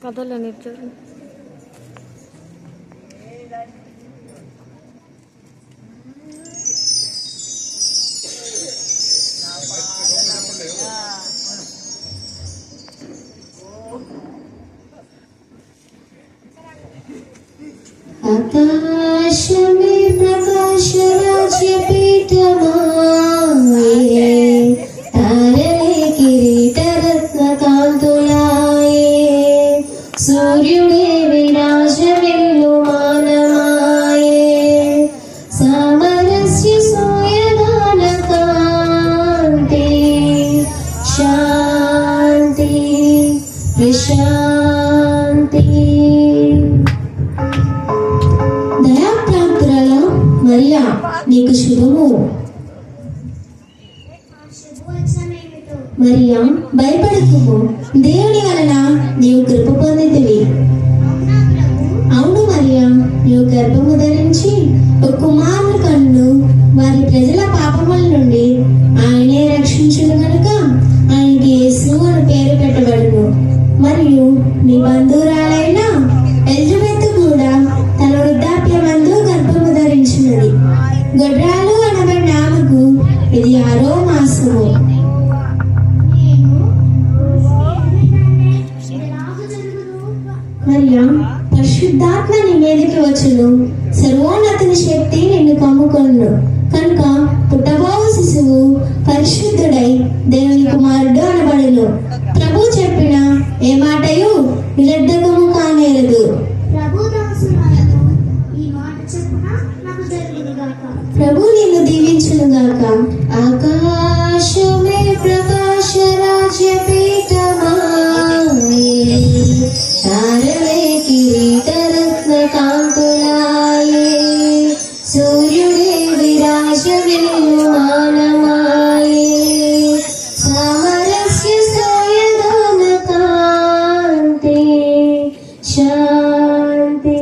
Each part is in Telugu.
కథలని ఇచ్చారు. ఆకాశమే ప్రకాశ రాజ్య పీఠమాయే, తారలే కిరీట రత్న కాంతులాయే, సూర్యుడే విరాజ విల్లుమానమాయే, సామరస్య సూయగాన కాంతి, శాంతి ప్రశాంతి. దయాప్రాంతులలో మరియా నీకు శుభము. మరియా భయపడకుము, దేవుని వలన నీవు కృప పొందితివి. అవును మరియా, నీవు గర్భము ధరించి ఒక కుమారుని కన్ను, వారి ప్రజల పాపముల నుండి ఆయనే రక్షించును గనుక ఆయనకి యేసు అని పేరు పెట్టబడును. మరియు నీ బంధువురాలైన ఎలిజబెత్ కూడా తన వృద్ధాప్యమందు గర్భము ధరించినది. గొడ్రాలు అనబడిన ఆమెకు ఇది 6వ మాసము. మరియా పరిశుద్ధాత్మ నీ మీదకి వచ్చును, సర్వోన్నతుని శక్తి నిన్ను కమ్ముకొను కనుక పుట్టబో శిశువు పరిశుద్ధుడై దేవుని కుమారుడు అనబడును. ప్రభు చెప్పిన ఏ మాటయు నిరర్ధకము కానేరదు. ప్రభు నిన్ను దీవించును గాక. ఆకాశమే ప్రకాశ రాజ్య పీఠమాయే, తారలే కిరీట రత్న కాంతులాయే, సూర్యుడే విరాజ విల్లుమానమాయే, సామరస్య సోయగాన కాంతి, శాంతి.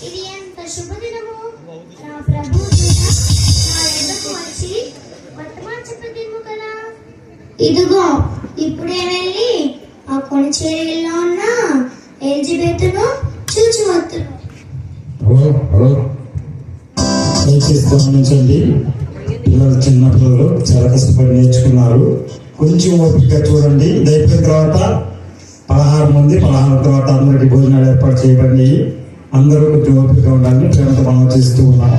ఇది ఎంత శుభదినము! నా ప్రభు నా ఎదుకు వచ్చి వర్తమానం చెప్పదిము కదా. ఇదిగో ఇప్పుడే వెళ్ళి ఆ కొనచేరిలో ఉన్న ఎలిజబెత్ను చూచి వద్దును. దయచేసి గమనించండి, పిల్లలు చిన్న పిల్లలు చాలా కష్టపడి నేర్చుకున్నారు. కొంచెం ఓపిక చూడండి. అయిపోయిన తర్వాత 16 మంది 16 తర్వాత అందరికీ భోజనాలు ఏర్పాటు చేయబడి అందరూ కొంచెం ఓపిక ఉండాలని ప్రేమతో మనం చేస్తూ ఉన్నాం.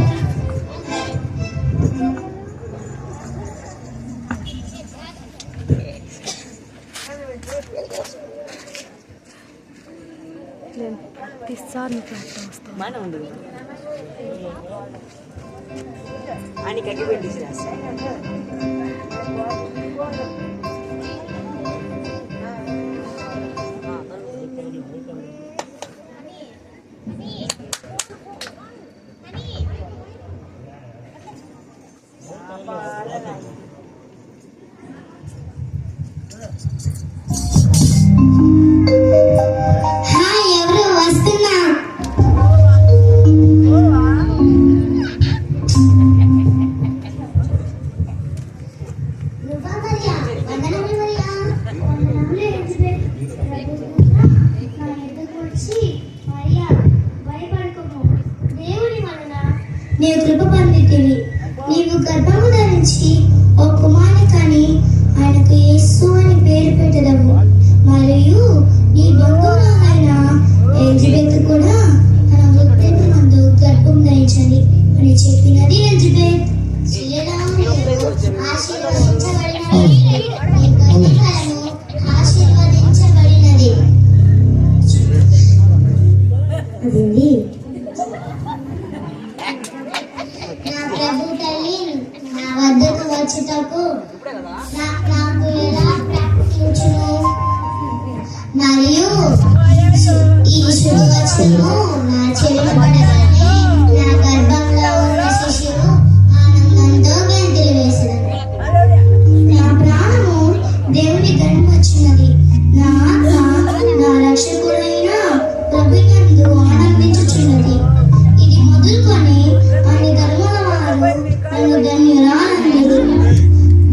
అని కట్టి పెట్టేసి రాస్తా. హాయ్, ఎవరు వస్తున్నా? నువ్వా మరియా? వందనములు మరియా. వందనములు ఎలిజబెత్. ప్రభు దూత నా ఎదురుకు వచ్చి, మరియా భయపడకుము, దేవుని వలన నీవు కృప పొందితివి. నీవు గర్భము ధరించి ఓ కుమారుని కని ఆయనకు యేసు అని పేరు పెట్టదవు. మరియు నీ బంధువులైన ఎలిజబెత్ కూడా తన వృద్ధి మందు గర్భం ధరించని అని చెప్పినది ఎలిజబెత్. ఆశీర్వదించబడినది. అదేంటి? నా ప్రభు తల్లి నా వద్దకు వచ్చుటకు నాకు ఎలా ప్రార్థించును? మరియు ఈ శుభవచనము నా చెవిలో పడగానే నా గర్భంలో ఉన్న శిశువు ఆనందంతో గంతులు వేసినది. నా ప్రాణము దేవుని గణం వచ్చినది. నా ఆత్మ నా రక్షకుడైన ప్రభునందు ఆనందించుచున్నది. ఇది మొదలుకొని అన్ని ధర్మాల వారు నన్ను ధన్యురానందురు.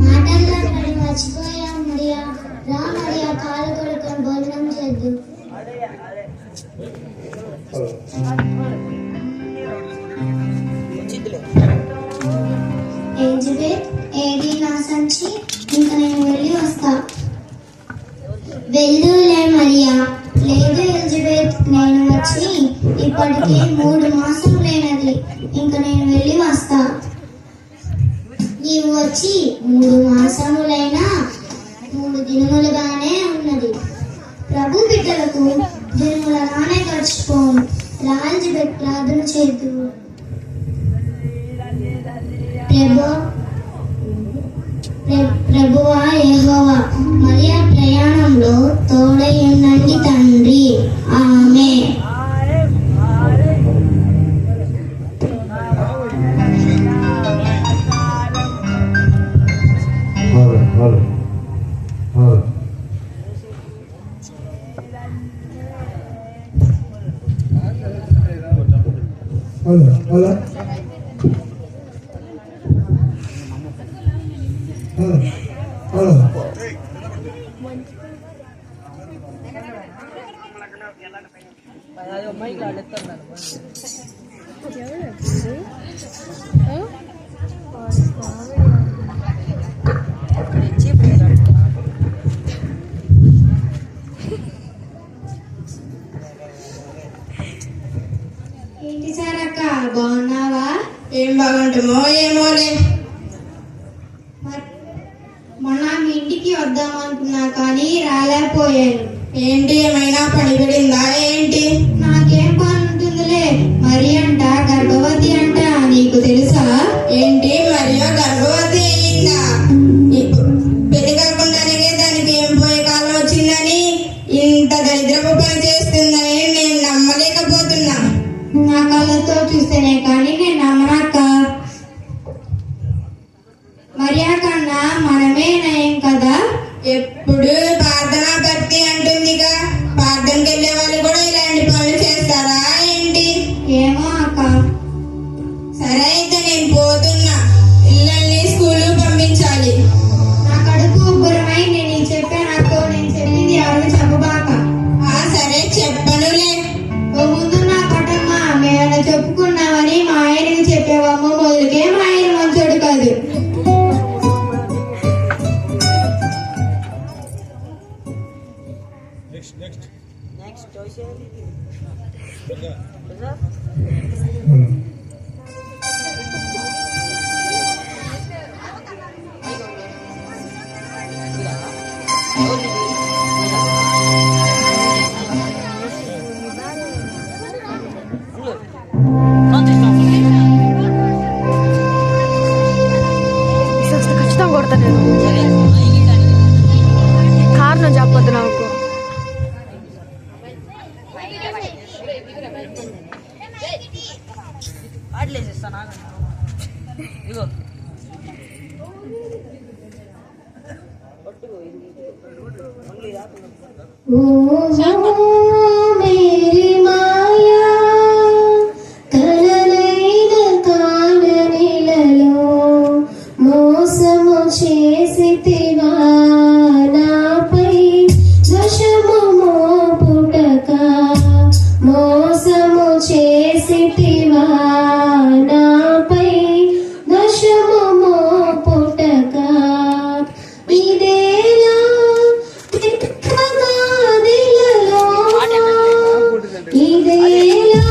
మాటల్లో పడి మర్చిపోయాం మరియా. రా మరియా, కాలు కొడుకొని భోజనం చేద్దు. ఎలిజబెత్, ఏది నా సంచి? ఇంకా నేను వెళ్ళి వస్తా. వెళ్దులే మరియా. లేదు ఎలిజబెత్, నేను వచ్చి ఇప్పటికే 3 మాసములైనది. ఇంకా నేను వెళ్ళి వస్తా. నీవు వచ్చి 3 మాసములైనా 3 దినములుగానే ఉన్నది. ప్రభు బిడ్డలకు దినములగానే గడిచిపోను. రా ఎలిజబెత్, ప్రార్థన చేద్దు. ప్రభువా యెహోవా, మరియా ప్రయాణంలో తోడై ఉండండి తండ్రి. ఆమేన్. ఏంటి సార్ అక్క, బాగున్నావా? ఏం బాగుంటామో ఏమోలే. మొన్న మీ ఇంటికి వద్దాం అనుకున్నా కానీ రాలేకపోయాను. ఏంటి, ఏమైనా పని పడిందా ఏంటి? నాకేం పని ఉంటుందిలే. మరి అంట గర్భవతి అంట, నీకు తెలుసా? ఏంటి, మరియు గర్భవతి అయ్యిందా? పెళ్లి కాకుండానే దానికి ఏం పోయే కాలం వచ్చిందని ఇంత దరిద్రపు పని చేస్తుందని నేను నమ్మలేకపోతున్నా. నా కళ్ళతో చూస్తేనే కానీ నేను నమ్మనక్క. మరియా కన్నా మనమే నయం కదా. ఎప్పుడు ప్రార్థనా భక్తి అంటుందిగా, ప్రార్థనకి వెళ్ళే వాళ్ళు కూడా ఇలాంటి పనులు చేస్తారా ఏంటి? ఏమో అక్క. సరే అయితే నేను పోతున్నా. పిల్లల్ని స్కూలు పంపించాలి. నా కడుపు ఉబ్బరమై నేను చెప్పానక్కో. నేను చెప్పింది ఎవరికి చెప్పబాక. సరే చెప్పనులే. ఓ ముందు నా పటమ్మ, మేము చెప్పుకున్నామని మా ఆయనకి చెప్పేవాము. నెక్స్ట్ చూసే ఖచ్చితంగా కొడతా నేను. కారణం చెప్పొద్దు నాకు. ఆడలేసిస్తాను ఇగో మేరీ మాయా కలలైన కాననిలలో మోసము చేసితివా నాపై దోషము మోపుటక మోసము చేసితివా నాపై దోషము మోపుటక ఇదేలా ఇదేలా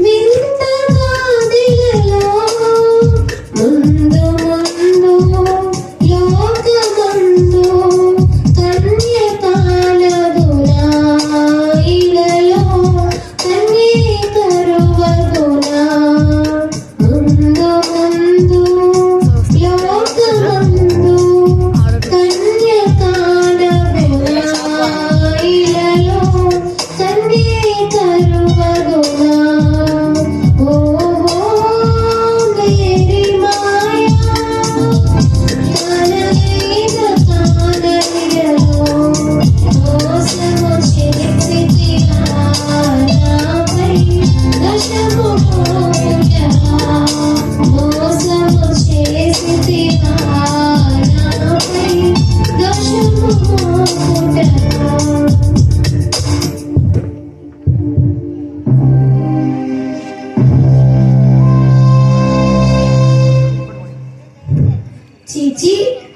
వింతగా దిలలో ముందు ముందు లోకమందు కన్యకాలగునా ఇలలో కన్యకరువగునా ముందు ముందు లోకమందు కన్యకాలగునా ఇలలో కన్యకరువగునా ఓహో మేరీ మాయా కలలైన కాననిలలో మోసము చేసితివా నాపై దోషము మోపుటకా మోసము చేసితివా నాపై దోషము మోపుటకా చీచి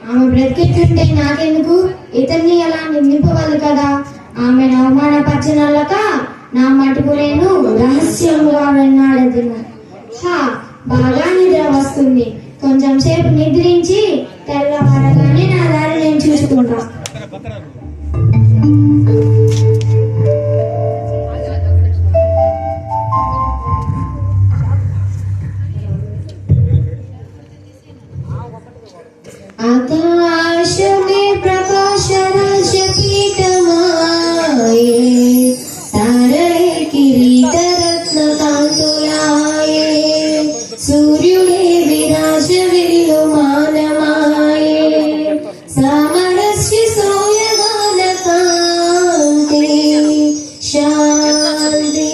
ఆమె బ్రతికెట్టుంటే నాకెందుకు ఇతన్ని అలా నిందింపగలదు కదా ఆమెను అవమానపరచనలక నా మటుకు నేను రహస్యముగా వెన్నాడదును బాగా నిద్ర వస్తుంది కొంచెం సేపు నిద్రించి తెల్లవారగానే నా దారి నేను చూసుకుంటా आकाशमे प्रकाशराजपीठमाये तारये किरीटरत्नकान्तुलाये सूर्युडे विराजविल्लुमानमाये सामरस्य सोयगानकान्ते शान्ति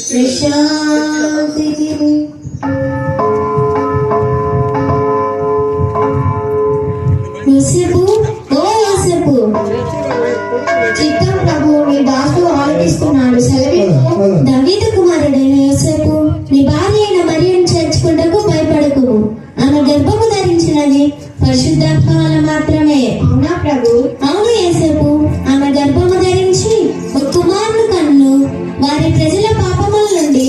प्रशान्तिः యోసేపు ఓ యోసేపు చిత్తం ప్రభు నీ దాసు ఆలపిస్తున్నాడు సెలవిస్తూ దావీదు కుమారుడైన యోసేపు నీ భార్య అయిన మరియను చేర్చుకుంటకు భయపడకు ఆమె గర్భము ధరించినది పరిశుద్ధాత్మ వల్ల మాత్రమే అవునా ప్రభు అవును యోసేపు ఆమె గర్భము ధరించి ఒక కుమారుని కన్ను వారి ప్రజల పాపముల నుండి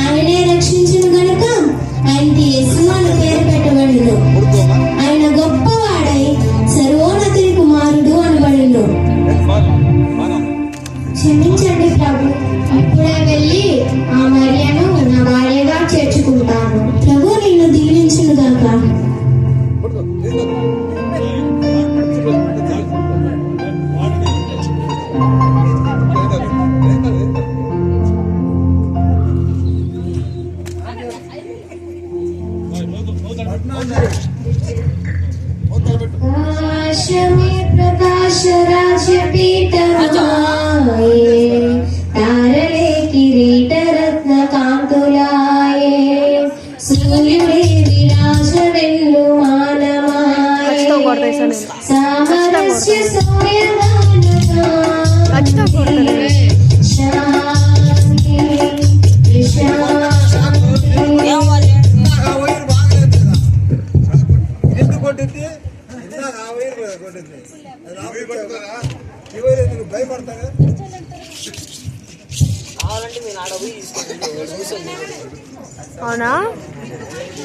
ఆయనే రక్షించును గనుక ఆయనకి యేసు అని పేరు పెట్టబడిను ఆయన గొప్పవాడై సర్వోన్నతి కుమారుడు అనబడిను క్షమించండి ప్రభు ఇప్పుడే వెళ్ళి ఆ మరియను నా భార్యగా చేర్చుకుంటాను ప్రభు నిన్ను దీవించును గాక प्रकाश राज्य पीठमाये కావాలంటే మీరు ఆడ పోయి తీసుకోండి కూర్చొని. అవునా?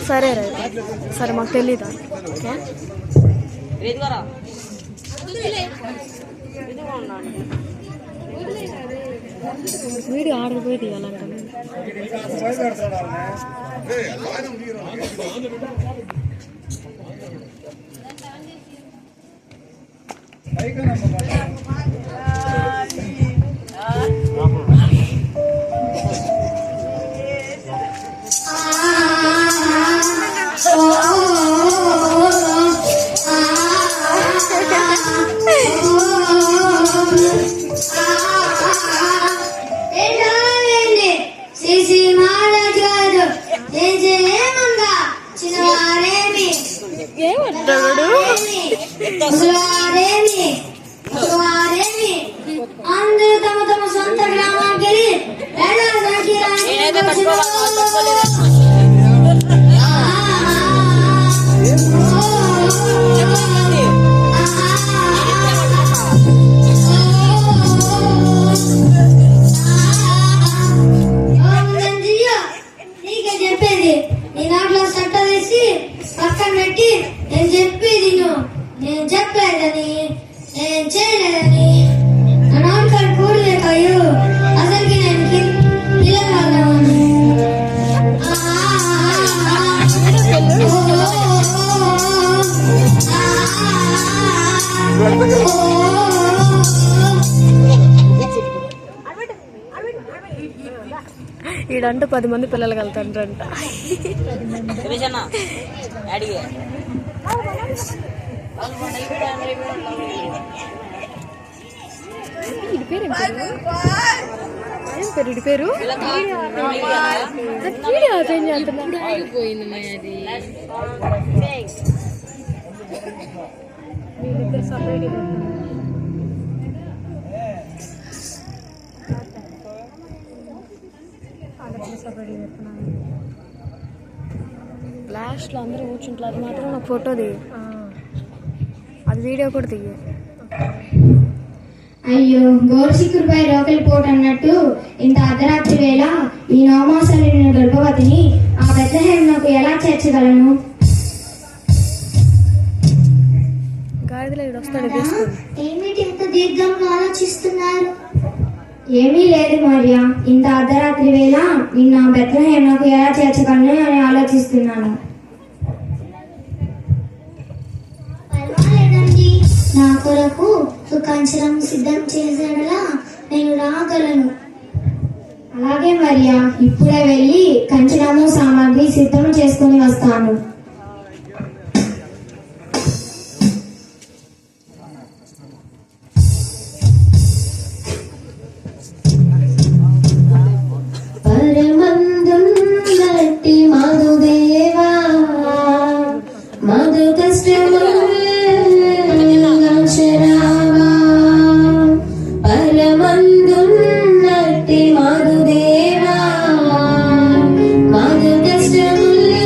సరే రైట్, సరే మాకు తెలీదా? ఓకే, ఇదిగోరా ఇదిగో ఉన్నాను. వీడియో ఆర్డర్ పోయి తీయాలంట. శ్రీ మహారాజు గారు ఏమందా చిన్నవారేమి ఏమంటాడు? ముసలివారేమి అందరూ తమ తమ సొంత గ్రామానికి నేనైతే పట్టుకోవాలి. నీకే చెప్పేది, నీ నాట్లో సట్ట వేసి పక్కన పెట్టి నేను చెప్పేది నేను చెప్పలేదని, నేను చేయలేదని నా నాన్నగారు కూడలేకయ్యో అసలుకి నేను పిల్లవాళ్ళని. ఈడంటూ 10 మంది పిల్లలు కలుతారంట. సురేషన్న అడిగే ఇడి పేరు ఏం పేరు? ఇడి పేరు వీడియో చేంజ్ చేస్తున్నా. వీళ్ళిద్దరు సపరేట్. లాస్ట్లో అందరూ కూర్చుంటారు, అది మాత్రం నాకు ఫోటో దిగి, అది వీడియో కూడా దిగి. అయ్యో గోరుచిక్కుడుపై రోకలి పోటు అన్నట్టు ఇంత అర్ధరాత్రి వేళ ఈ నవమాసాలు గర్భవతిని ఆ బెత్లెహేమునకు ఎలా చేర్చగలను? గాడిదలో వీడు వస్తాడు తీసుకుని. ఏమిటి ఇంత దీర్ఘంగా ఆలోచిస్తున్నారు? ఏమీ లేదు మరియా, ఇంత అర్ధరాత్రి వేళ నిన్న బెత్లెహేమునకు ఎలా చేర్చగలను అని ఆలోచిస్తున్నాను. పర్వాలేదండి, నా కొరకు కంచరం సిద్ధం చేసేలా నేను రాగలను. అలాగే మరియా, ఇప్పుడే వెళ్ళి కంచరము సామాగ్రి సిద్ధం చేసుకుని వస్తాను. పరమందున్నట్టి మధుదేవా మధు కష్టరావా, పరమందున్నట్టి మధుదేవా మధు కష్టములు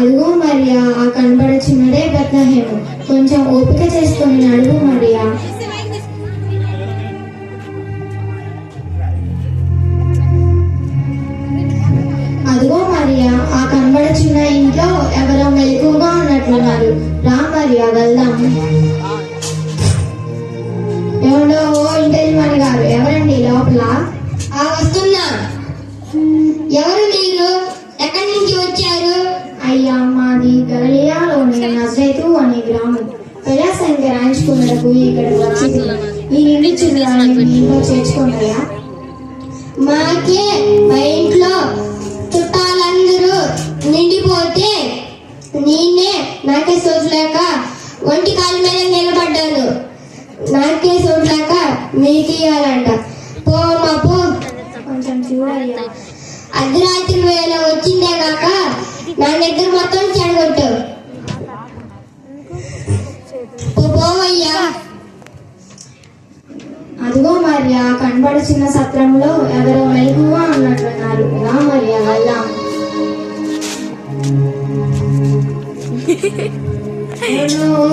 అదిగో మరియా ఆ కనబడుచున్నదే బెత్లెహేము. కొంచెం ఓపిక చేసుకొని నడువు మరియా. అదిగో మరియా ఆ కనబడుచున్న ఇంట్లో ఎవరో మెలకువగా ఉన్నట్లున్నారు. రా మరియా వెళ్దాం. ఎవరో ఓ ఇంటెలిమణి గారు, ఎవరండి లోపల? వస్తున్నా. ఎవరు మీరు? ఎక్కడి నుంచి వచ్చారు? అయ్యా మాది గలిలయలోని నజరేతు అనే గ్రామం. ప్రజాసంఖ్య రాయించుకున్నటకు ఇక్కడికి వచ్చింది. ఈ నిందించున్నారని మీ ఇంట్లో చేర్చుకుంటాయా? మాకే మా ఇంట్లో చుట్టాలందరూ నిండిపోతే నేనే నాకే సోచలేక ఒంటి కాలు మీద నిలబడ్డాను. నాకే సోచలేక మీకు ఇవ్వాలంట. పో మా పో. కొంచెం చూడయ్యా. అర్ధరాత్రి వేళ వచ్చిందే కాక నా దగ్గర మొత్తం చెడగొట్టు. పోవయ్యా. అదిగో మరియా కనబడుచున్న సత్రంలో ఎవరో మెలకువగా ఉన్నట్లున్నారు. రా మరియా వెళ్దాం.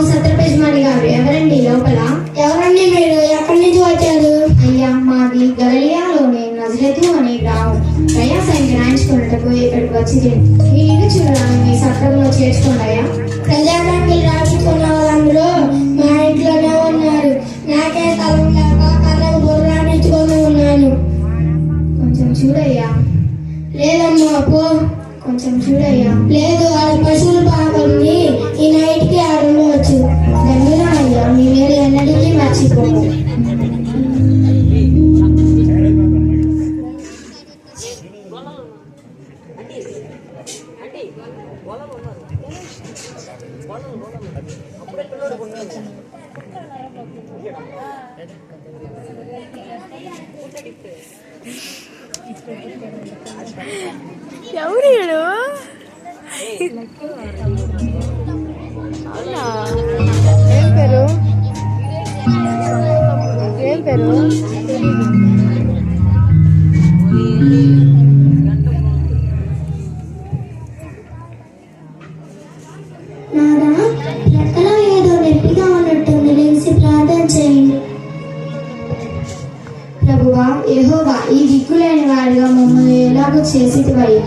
సత్రపేజమాని గారు, ఎవరండి లోపల? ఎవరండి మీరు? ఎక్కడి నుంచి వచ్చారు? అయ్యా మాది గలిలయలోని నజరేతు అనే గ్రామం. ప్రజాసంఖ్య రాయించుకున్నటకు ఇక్కడికి వచ్చింది. ఈ నిందించున్నారని మీ సత్రంలో చేర్చుకున్నాయా? ప్రజానికి రాయించుకున్న వాళ్ళందరూ మా ఇంట్లోనే ఉన్నారు. నాకే స్థలం లేక కళ్ళకు బుర్రాడించుకొని ఉన్నాను. కొంచెం చూడయ్యా. లేదమ్మా పో. కొంచెం చూడయ్యా. లేదు, వాళ్ళ పశువులు పాపల్ని ఈ నైట్ కి ఆడుకోవచ్చు. దండగా అయ్యా, మీ మీద ఎన్నటికీ మర్చిపోము. ఎవరు వీడు? అవునా? ఏం పేరు? ఏం పేరు? నాదా ఎక్కడో ఏదో నొప్పిగా ఉన్నట్టుంది. లేచి ప్రార్థన చేయండి. ప్రభువా యెహోవా, ఈ దిక్కులేని వాడిగా మమ్మల్ని ఎలాగో చేసిటివయ్యా.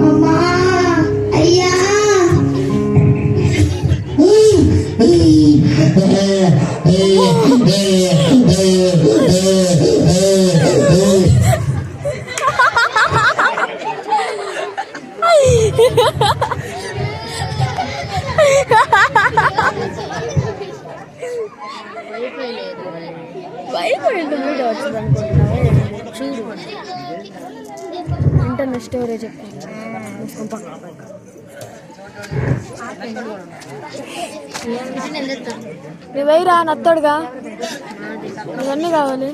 అమ్మా అయ్యా. వైఫైలో వీడియో వచ్చింది అనుకుంటున్నావే. చూడు ఇంటర్నెట్ స్టోరేజ్ ఎక్కువ. నువ్వైరా నత్తోడుగా, ఇవన్నీ కావాలి.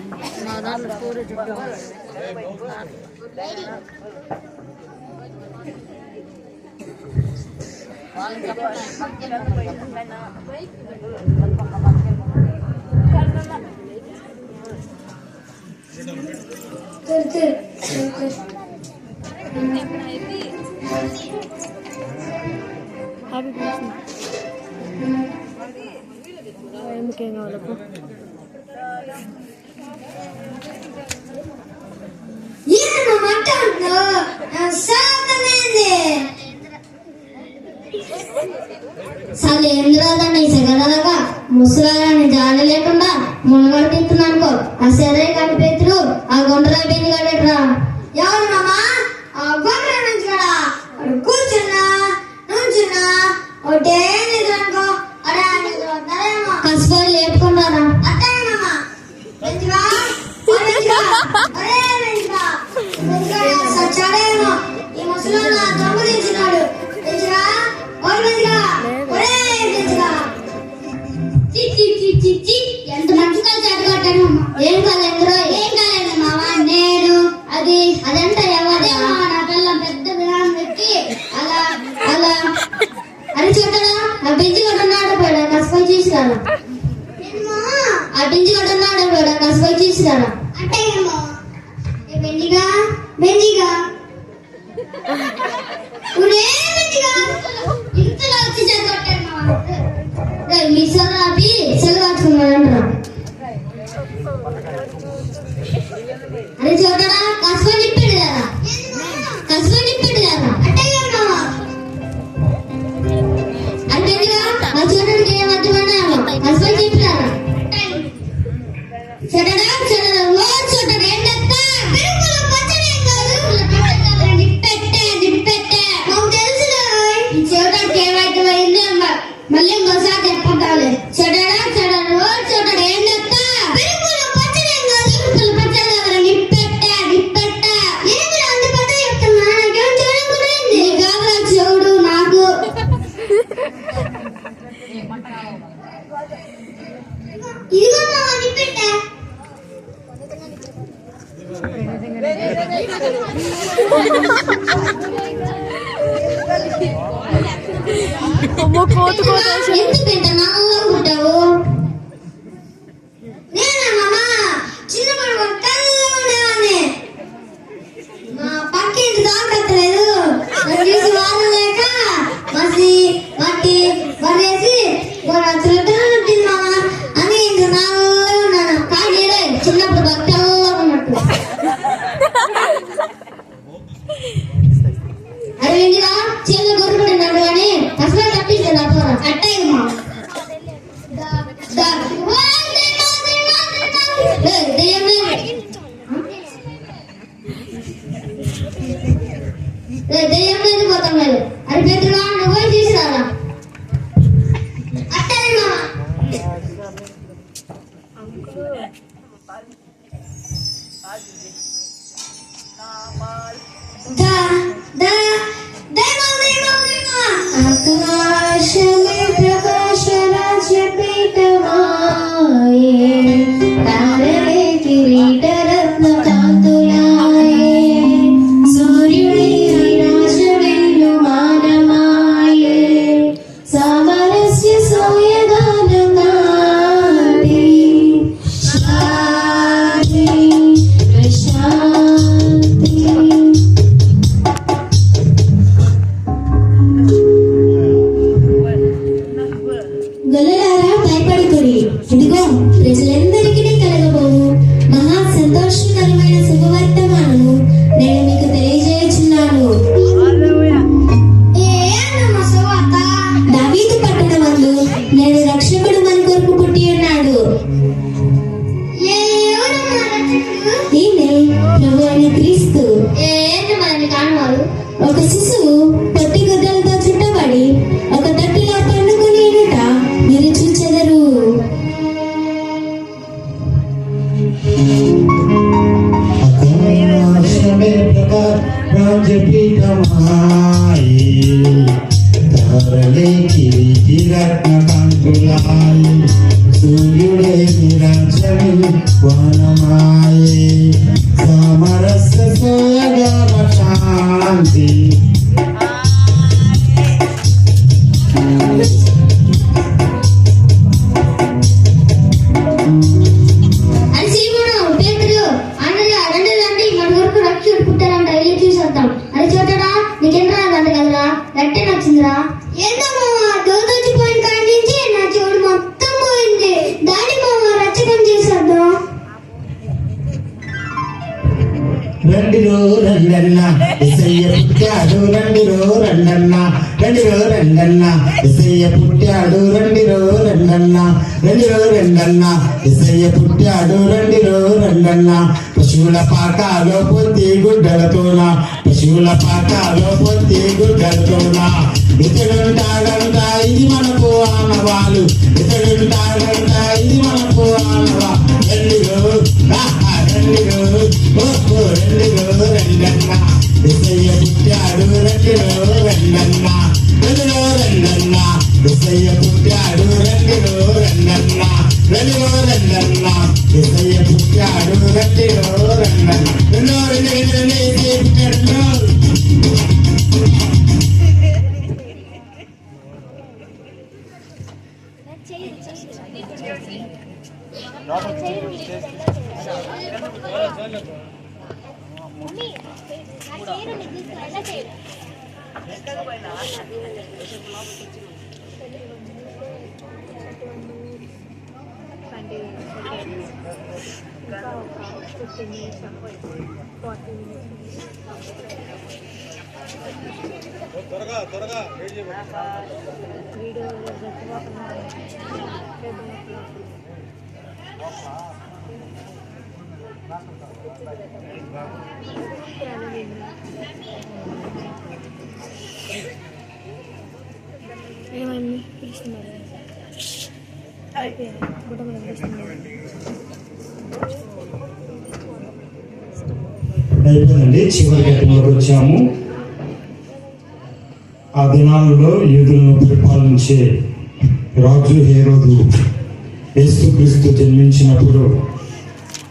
Happy birthday. ఎందుకేం కావాలప్పు? ముసలాన్ని జాలి లేకుండా మునగడుతున్నాను అనుకో. ఆ సరే కానీ పెతులు ఆ గుండ్రా బింది కడట్రా. ఎవరు మామా? ఆ గుండ్రా నుంచి కూడా కూర్చున్నా నుంచున్నా ఒకటే నిద్ర అనుకో. అడే కసిపోయి లేపుకున్నారా? అట్టేనమ్మా మంచిగా సచ్చాడేమో ఈ ముసలాన్ని దొంగలించినాడు. మంచిగా మంచిగా ఎంత మంచిగా చెడగొట్టాను. ఏం కాలేదు, ఏం కాలేదు మావా. నేను అదంతా ఎవరేమో నా పిల్లలు పెద్ద విధానం పెట్టి అలా అలా అని చూడడా. ఆ బెంచి కొట్టున్నాడు పోయాడు, కసిపోయి చూసిరాడు. ఆ బెంచి కొట్టున్నాడు పోయాడు, కసిపోయి చూసిరాడు. అంటే బెంజిగా బెంజిగా ఇంతలో వచ్చి చదవట్టాను మీ సెల్ ఆపి సెల్ కాచుకున్నాడు అరే చూడరా కసుకొని నిప్పాడు కదా అంటే చూడడానికి ఏం అర్థమైనా కసుకొని చెప్పారా చూడరా చూడరా ఏంటంటే చూడడానికి ఏమైతే మళ్ళీ ఇంకోసారి చెప్పాలి చూడరా చూడరా ఏం చెప్తా చెవుడు నాకు ఇదిగో నిప్పెట్టా ఎందుకంటే నల్లగా పుట్టావు నేనా మామ చిన్నప్పుడు తెల్లగా ఉండేవాడిని మా పక్కింటి దాకట్లేదు చూసి వారం లేక మట్టి వరేసి ఉంటుంది మామ అని ఇంక నల్లగా ఉన్నాను కానీ చిన్నప్పుడు తెల్లగా ఉన్నట్టు అరే ఇంటిగా చేతులు కొట్టుకుంటున్నాడు కానీ అసలు తప్పించాను అప్పుడు అట్టాయి మా దెయ్యం లేదు పోతాం లేదు అరే పెద్దగా నువ్వు పోయి తీసుకురారా అట్టాయి మా ఆకాశమే ప్రకాశ రాజ్యపీఠమాయే తారలే కిరీట రత్న కాంతులాయే సూర్యుడే రాజవెల్లు మానమాయే సామరస్య సోయగానమాడి శాంతి ప్రశాంతి గొల్లలారా భయపడుకురి ఇదిగో ప్రజలందరికీ కలగబోవు మహా సంతోషకరమైన శుభవర్తమానము నేను మీకు తెలియజేయుచున్నాను దావీదు పట్టణమందు నేను రక్షకుడు మన కొరకు పుట్టి ఉన్నాడు ఈయనే ప్రభు అయిన క్రీస్తు ఒక శిశువు పొట్టి గుడ్డలతో చుట్టబడి ఒక తట్టులో పండుకొని మీరు చూచెదరు ఆకాశమే రాజపీఠమాయే తారలే కిరీటి రత్న కాంతులాయే సూర్యుడే నిరాజని వానమాయే సామరస్య సోయగాన శాంతి అని సీమోను పేతురు అన్నయ్య రండి మన వరకు రక్షకుడు పుట్టారంట వెళ్ళి చూసొద్దాం అది చూడరా నీకేం రాదంట కదరా రట్టే నచ్చిందిరా ఏంటో మామ దోదొచ్చిపోయిన కాడి నుంచి నా చెవుడు మొత్తం పోయింది దాని మామ రచ్చకం చేసేద్దాం రండిరో రండన్న ఎసయ్య పుట్టాడు రండిరో రండన్న ఎసయ్య పుట్టాడు రండిరో రండన్న ఎసయ్య పుట్టాడు రండిరో రండన్న పశువుల పాకాలో పొత్తి గుడ్డలతోన ఇతడుంటాడంట ఇది మనకు ఆనవాలు రండిరో రండన్న ఎసయ్య పుట్టాడు రండిరో రండన్న ఎసయ్య పుట్టాడు రండిరో రండన్న ఎసయ్య పుట్టాడు రండిరో రండన్న మమ్మీ ఇంకా ఒక 15 minutes 40 minutes వీడియో ఏమైంది పిలుస్తున్నారు గుడ్డ మీద పిలుస్తున్నారు అయిపోయిందండి. చివరి ఘట్టంలోకి వచ్చాము. ఆ దినాలలో యూదులను పరిపాలించే రాజు హేరోదు యేసుక్రీస్తు జన్మించినప్పుడు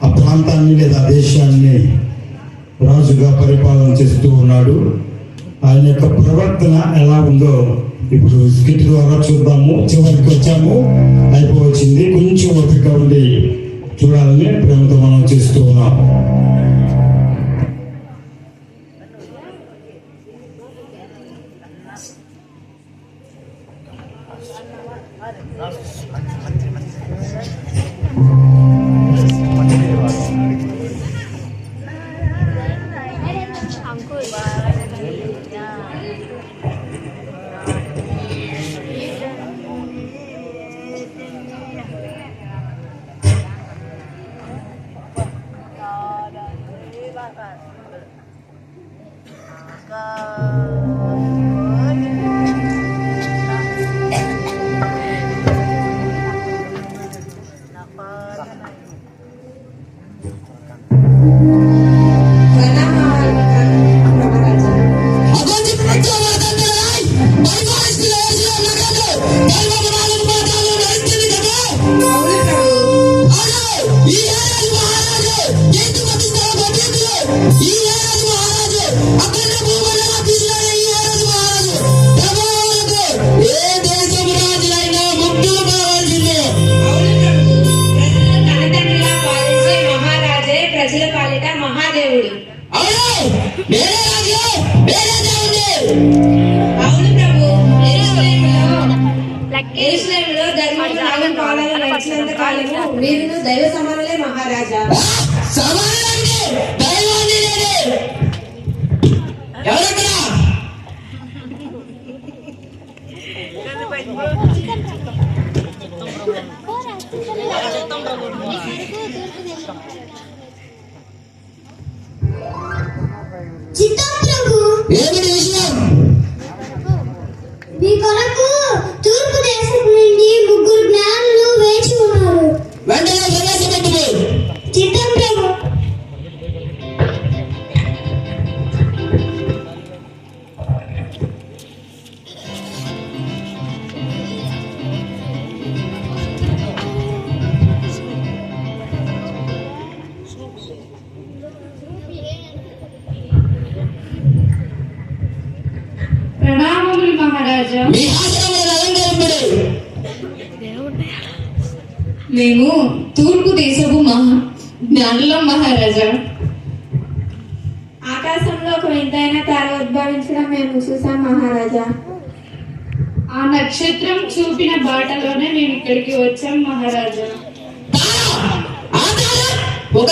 ఆ ప్రాంతాన్ని లేదా దేశాన్ని రాజుగా పరిపాలన చేస్తూ ఉన్నాడు. ఆయన యొక్క ప్రవర్తన ఎలా ఉందో ఇప్పుడు స్కిట్ ద్వారా చూద్దాము. చివరికి వచ్చాము, అయిపోవచ్చింది. కొంచెం ఓపిక ఉండి చూడాలని ప్రేమతో మనం చేస్తూ ఉన్నాం. యెరూషలేములో ధర్మము నాగం పాలన నడిచినంత కాలము మీరును దైవ సమానులే మహారాజా. చిత్తం ప్రభు, మీ కొరకు తూర్పు దేశం నుండి 3 జ్ఞానులు వేచి ఉన్నారు. చిత్తం ప్రభు. ప్రణామములు మహారాజా. మేము తూర్పు దేశపు జ్ఞానుల మహారాజా. ఆకాశంలో ఒక వింతైన తార ఉద్భవించడం మేము చూసాం మహారాజా. ఆ నక్షత్రం చూపిన బాటలోనే మేము ఇక్కడికి వచ్చాం మహారాజా. ఒక